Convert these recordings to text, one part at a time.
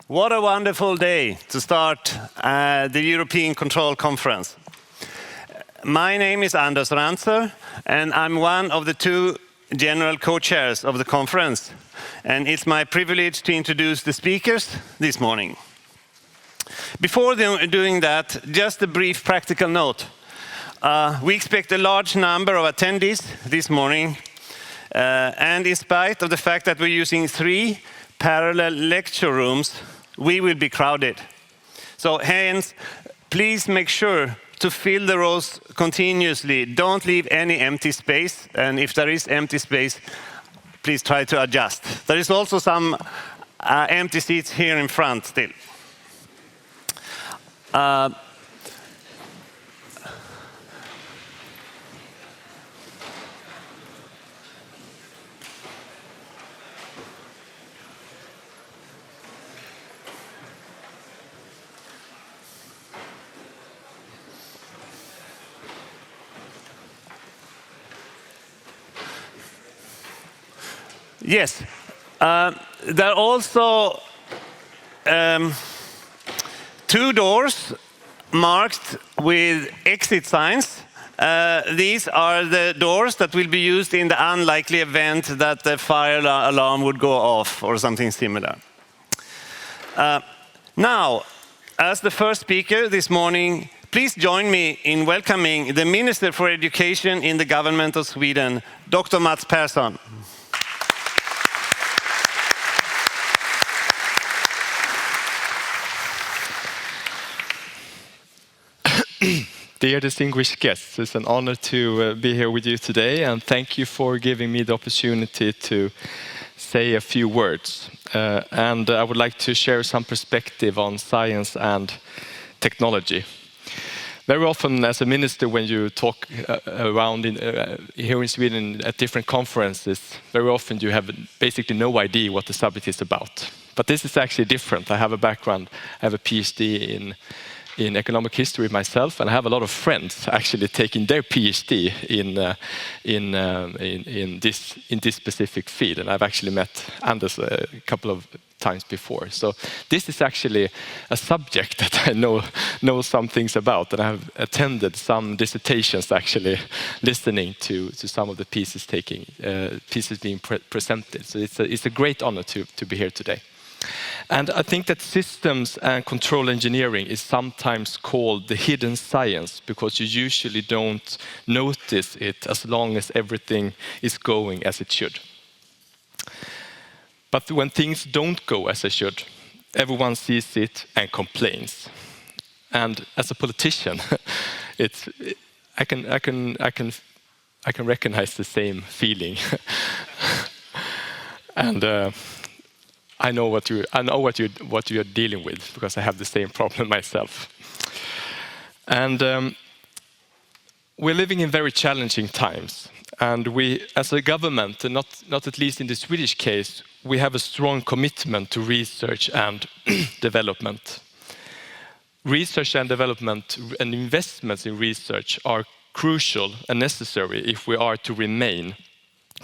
What a wonderful day to start the European Control Conference. My name is Anders Rantzer, and I'm one of the two general co-chairs of the conference. And it's my privilege to introduce the speakers this morning. Before doing that, just a brief practical note. We expect a large number of attendees this morning, and in spite of the fact that we're using 3 parallel lecture rooms, we will be crowded. So hence, please make sure to fill the rows continuously. Don't leave any empty space, and if there is empty space, please try to adjust. There is also some empty seats here in front still. Yes, there are also 2 doors marked with exit signs. These are the doors that will be used in the unlikely event that the fire alarm would go off or something similar. Now, as the first speaker this morning, please join me in welcoming the Minister for Education in the Government of Sweden, Dr. Mats Persson. Dear distinguished guests, it's an honor to be here with you today, and thank you for giving me the opportunity to say a few words. And I would like to share some perspective on science and technology. Very often, as a minister, when you talk around here in Sweden at different conferences, very often you have basically no idea what the subject is about. But this is actually different. I have a background, I have a PhD in economic history myself, and I have a lot of friends actually taking their PhD in this specific field, and I've actually met Anders a couple of times before. So this is actually a subject that I know some things about, and I have attended some dissertations actually, listening to some of the pieces being presented. So it's a great honor to be here today. And I think that systems and control engineering is sometimes called the hidden science because you usually don't notice it as long as everything is going as it should. But when things don't go as they should, everyone sees it and complains. And as a politician, I can recognize the same feeling. And I know what you're dealing with because I have the same problem myself. And we're living in very challenging times. And we, as a government, and not at least in the Swedish case, we have a strong commitment to research and development. Research and development and investments in research are crucial and necessary if we are to remain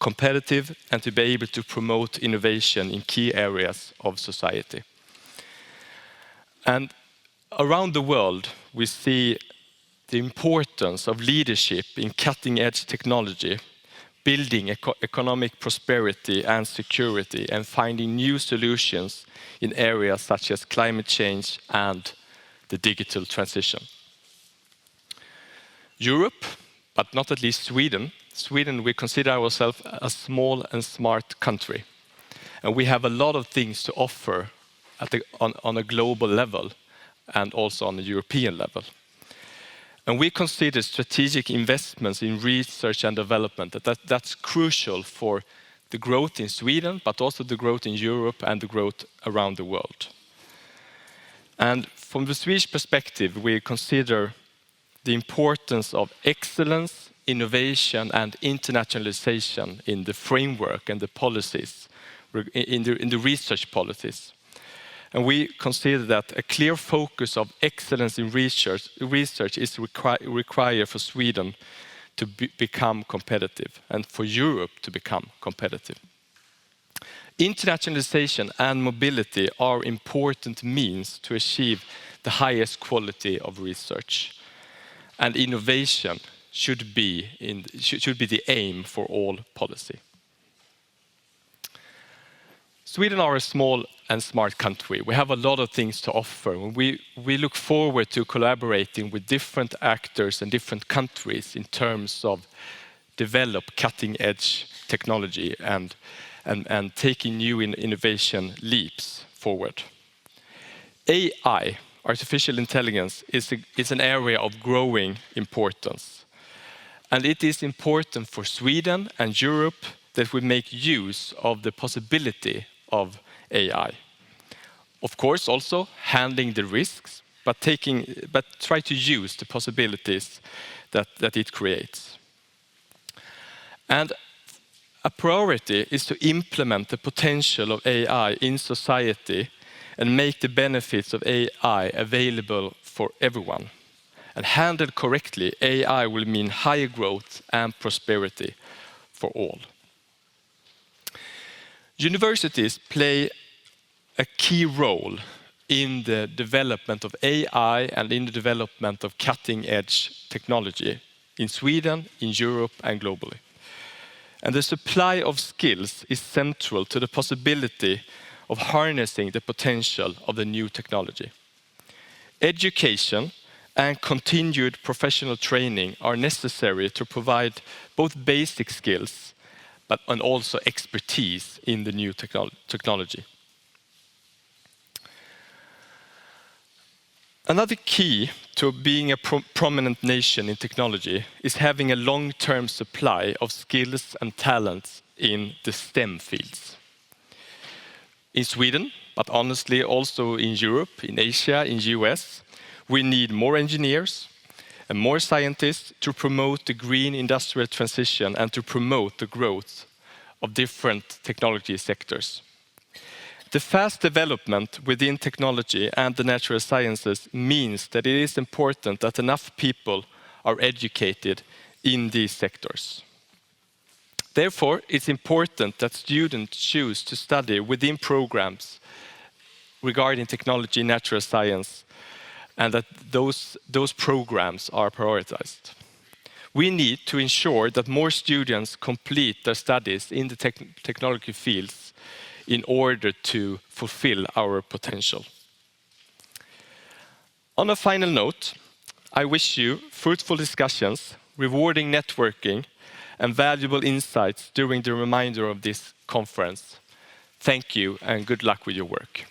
competitive and to be able to promote innovation in key areas of society. And around the world, we see the importance of leadership in cutting-edge technology, building economic prosperity and security, and finding new solutions in areas such as climate change and the digital transition. Europe, but not at least Sweden, we consider ourselves a small and smart country. And we have a lot of things to offer on a global level and also on a European level. And we consider strategic investments in research and development, that's crucial for the growth in Sweden, but also the growth in Europe and the growth around the world. And from the Swedish perspective, we consider the importance of excellence, innovation and internationalization in the framework and the policies, in the research policies. And we consider that a clear focus of excellence in research is required for Sweden to become competitive and for Europe to become competitive. Internationalization and mobility are important means to achieve the highest quality of research, and innovation should be the aim for all policy. Sweden are a small and smart country. We have a lot of things to offer. We look forward to collaborating with different actors and different countries in terms of develop cutting-edge technology and taking new innovation leaps forward. AI, artificial intelligence, is an area of growing importance. And it is important for Sweden and Europe that we make use of the possibility of AI. Of course, also handling the risks, but try to use the possibilities that it creates. And a priority is to implement the potential of AI in society and make the benefits of AI available for everyone. And handled correctly, AI will mean higher growth and prosperity for all. Universities play a key role in the development of AI and in the development of cutting-edge technology in Sweden, in Europe, and globally. And the supply of skills is central to the possibility of harnessing the potential of the new technology. Education and continued professional training are necessary to provide both basic skills and also expertise in the new technology. Another key to being a prominent nation in technology is having a long-term supply of skills and talents in the STEM fields. In Sweden, but honestly also in Europe, in Asia, in the US, we need more engineers and more scientists to promote the green industrial transition and to promote the growth of different technology sectors. The fast development within technology and the natural sciences means that it is important that enough people are educated in these sectors. Therefore, it's important that students choose to study within programs regarding technology and natural science, and that those programs are prioritized. We need to ensure that more students complete their studies in the technology fields in order to fulfill our potential. On a final note, I wish you fruitful discussions, rewarding networking, and valuable insights during the remainder of this conference. Thank you and good luck with your work.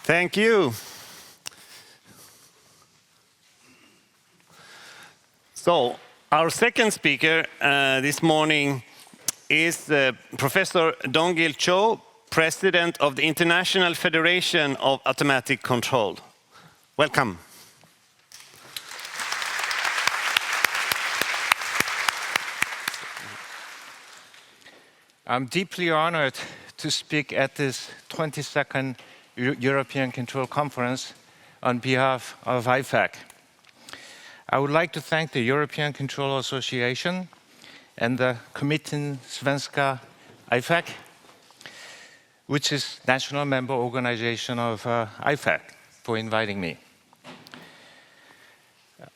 Thank you. So, our second speaker this morning is Professor Dongil Cho, President of the International Federation of Automatic Control. Welcome. I'm deeply honored to speak at this 22nd European Control Conference on behalf of IFAC. I would like to thank the European Control Association and the Kommittén Svenska IFAC, which is national member organization of IFAC, for inviting me.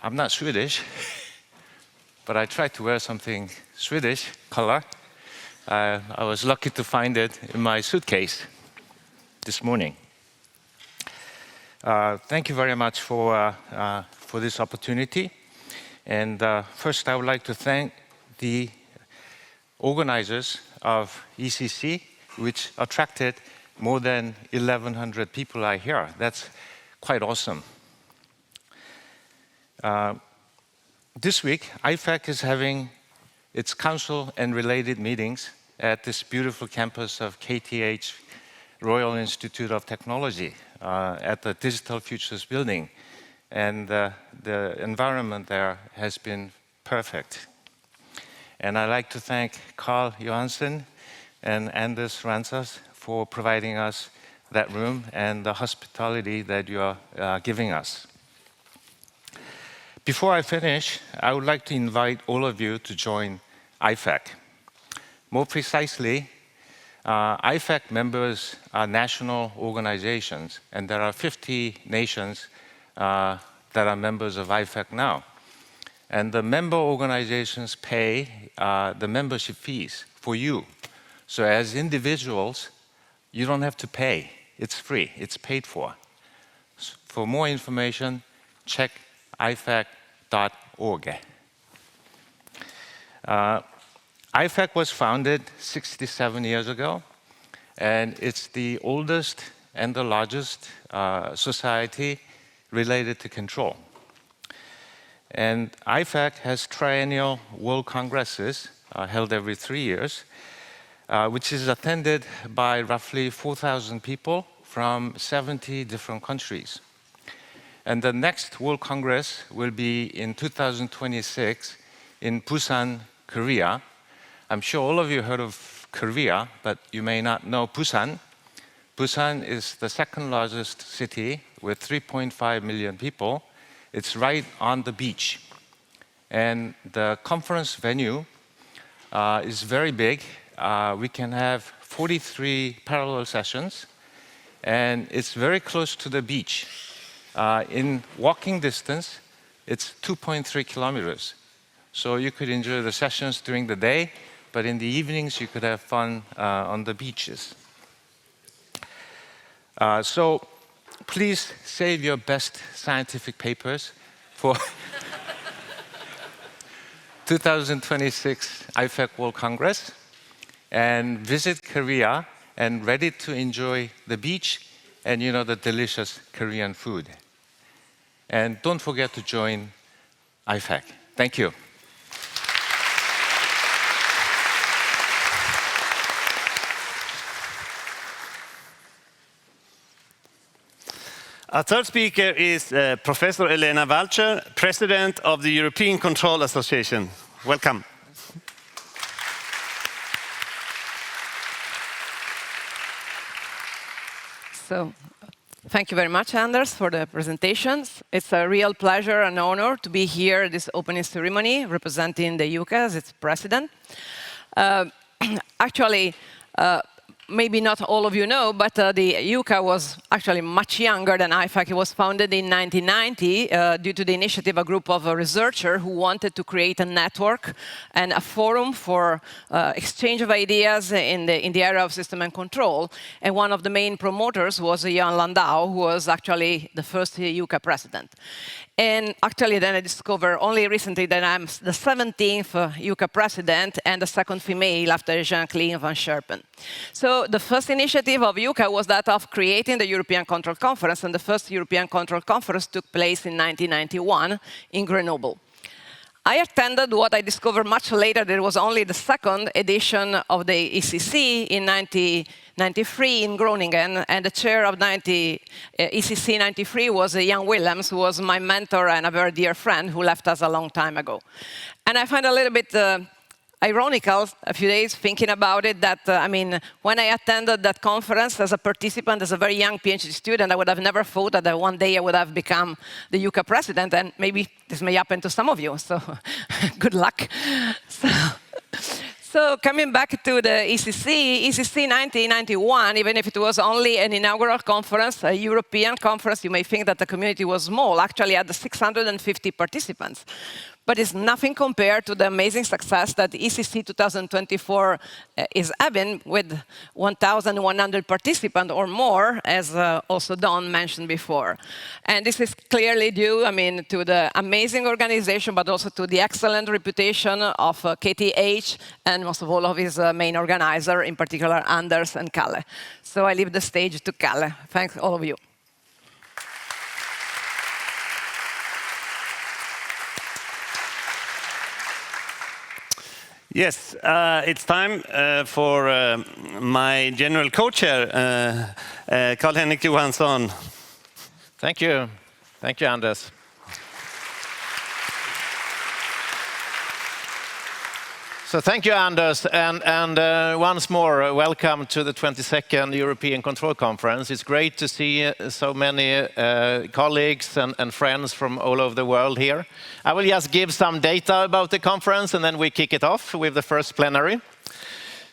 I'm not Swedish, but I tried to wear something Swedish color. I was lucky to find it in my suitcase this morning. Thank you very much for this opportunity. And first, I would like to thank the organizers of ECC, which attracted more than 1,100 people are here. That's quite awesome. This week, IFAC is having its council and related meetings at this beautiful campus of KTH Royal Institute of Technology at the Digital Futures building. And the environment there has been perfect. And I'd like to thank Carl Johansson and Anders Ransas for providing us that room and the hospitality that you are giving us. Before I finish, I would like to invite all of you to join IFAC. More precisely, IFAC members are national organizations, and there are 50 nations that are members of IFAC now. And the member organizations pay the membership fees for you. So as individuals, you don't have to pay. It's free. It's paid for. For more information, check ifac.org. IFAC was founded 67 years ago, and it's the oldest and the largest society related to control. And IFAC has triennial World Congresses held every 3 years, which is attended by roughly 4,000 people from 70 different countries. And the next World Congress will be in 2026 in Busan, Korea. I'm sure all of you heard of Korea, but you may not know Busan. Busan is the second largest city with 3.5 million people. It's right on the beach. And the conference venue is very big. We can have 43 parallel sessions, and it's very close to the beach. In walking distance, it's 2.3 kilometers. So you could enjoy the sessions during the day, but in the evenings you could have fun on the beaches. So please save your best scientific papers for 2026 IFAC World Congress, and visit Korea and ready to enjoy the beach and the delicious Korean food. And don't forget to join IFAC. Thank you. Our third speaker is Professor Elena Walcher, President of the European Control Association. Welcome. So, thank you very much, Anders, for the presentations. It's a real pleasure and honor to be here at this opening ceremony representing the UK as its president. Actually, maybe not all of you know, but the UK was actually much younger than IFAC. It was founded in 1990 due to the initiative of a group of researchers who wanted to create a network and a forum for exchange of ideas in the area of system and control. And one of the main promoters was Jan Landau, who was actually the first UK president. And actually, then I discovered only recently that I'm the 17th UK president and the second female after Jean-Claude Van Scherpen. So the first initiative of UK was that of creating the European Control Conference, and the first European Control Conference took place in 1991 in Grenoble. I attended what I discovered much later, that it was only the second edition of the ECC in 1993 in Groningen, and the chair of ECC93 was Jan Willems, who was my mentor and a very dear friend who left us a long time ago. And I find a little bit ironical, a few days thinking about it, that when I attended that conference as a participant, as a very young PhD student, I would have never thought that one day I would have become the UK president, and maybe this may happen to some of you, so good luck. So coming back to the ECC 1991, even if it was only an inaugural conference, a European conference, you may think that the community was small. Actually, it had 650 participants. But it's nothing compared to the amazing success that ECC 2024 is having, with 1,100 participants or more, as also Don mentioned before. And this is clearly due, to the amazing organization, but also to the excellent reputation of KTH and most of all of his main organizer, in particular Anders and Kalle. So I leave the stage to Kalle. Thanks all of you. Yes, it's time for my general co-chair, Karl-Henrik Johansson. Thank you. Thank you, Anders. So thank you, Anders, and once more, welcome to the 22nd European Control Conference. It's great to see so many colleagues and friends from all over the world here. I will just give some data about the conference, and then we kick it off with the first plenary.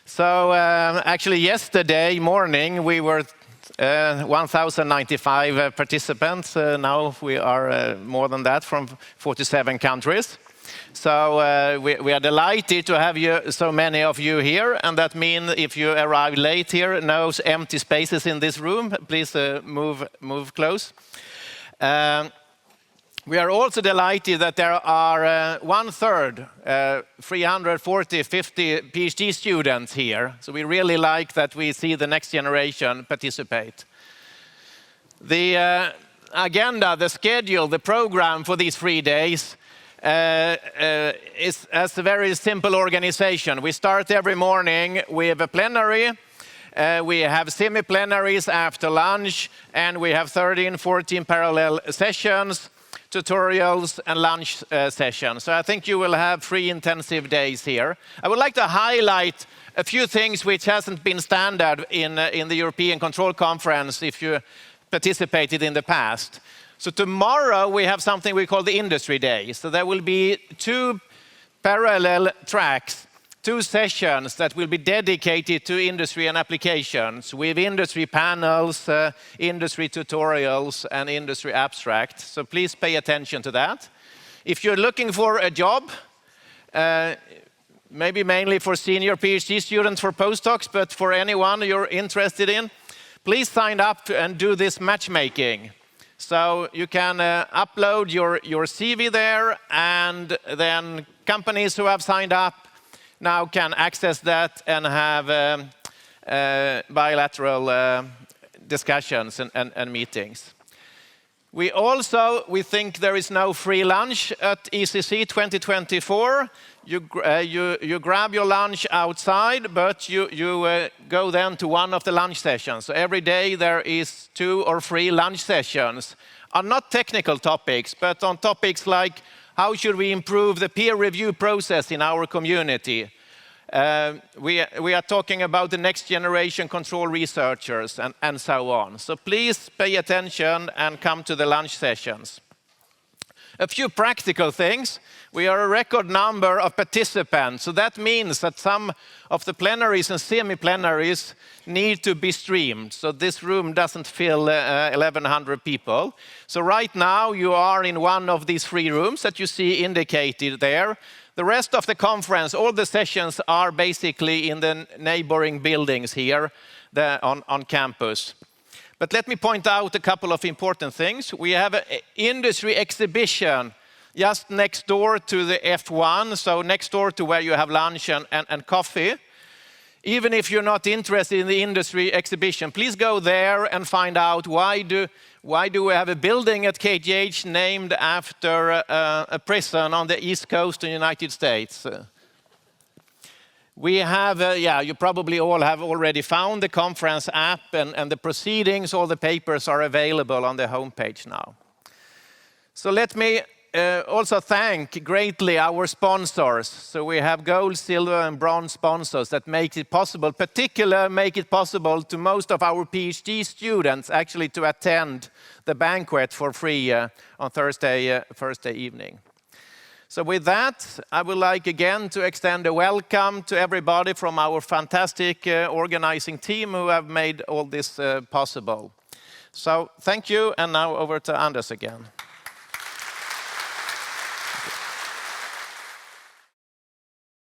So actually, yesterday morning, we were 1,095 participants. Now we are more than that from 47 countries. So we are delighted to have so many of you here, and that means if you arrive late here, no empty spaces in this room. Please move close. We are also delighted that there are 1/3, 350 PhD students here. So we really like that we see the next generation participate. The agenda, the schedule, the program for these 3 days is a very simple organization. We start every morning with a plenary. We have semi-plenaries after lunch, and we have 13, 14 parallel sessions, tutorials, and lunch sessions. So I think you will have 3 intensive days here. I would like to highlight a few things which hasn't been standard in the European Control Conference if you participated in the past. So tomorrow we have something we call the Industry Day. So there will be 2 parallel tracks, 2 sessions that will be dedicated to industry and applications with industry panels, industry tutorials, and industry abstracts. So please pay attention to that. If you're looking for a job, maybe mainly for senior PhD students, for postdocs, but for anyone you're interested in, please sign up and do this matchmaking. So you can upload your CV there, and then companies who have signed up now can access that and have bilateral discussions and meetings. We think there is no free lunch at ECC 2024. You grab your lunch outside, but you go then to one of the lunch sessions. So every day there is 2 or 3 lunch sessions on not technical topics, but on topics like how should we improve the peer review process in our community. We are talking about the next generation control researchers and so on. So please pay attention and come to the lunch sessions. A few practical things. We are a record number of participants. So that means that some of the plenaries and semi-plenaries need to be streamed. So this room doesn't fill 1,100 people. So right now you are in one of these 3 rooms that you see indicated there. The rest of the conference, all the sessions are basically in the neighboring buildings here on campus. But let me point out a couple of important things. We have an industry exhibition just next door to the F1, so next door to where you have lunch and coffee. Even if you're not interested in the industry exhibition, please go there and find out why do we have a building at KTH named after a prison on the East Coast of the United States. We have, you probably all have already found the conference app, and the proceedings, all the papers are available on the homepage now. So let me also thank greatly our sponsors. So we have gold, silver, and bronze sponsors that make it possible, make it possible to most of our PhD students actually to attend the banquet for free on Thursday evening. So with that, I would like again to extend a welcome to everybody from our fantastic organizing team who have made all this possible. So thank you, and now over to Anders again.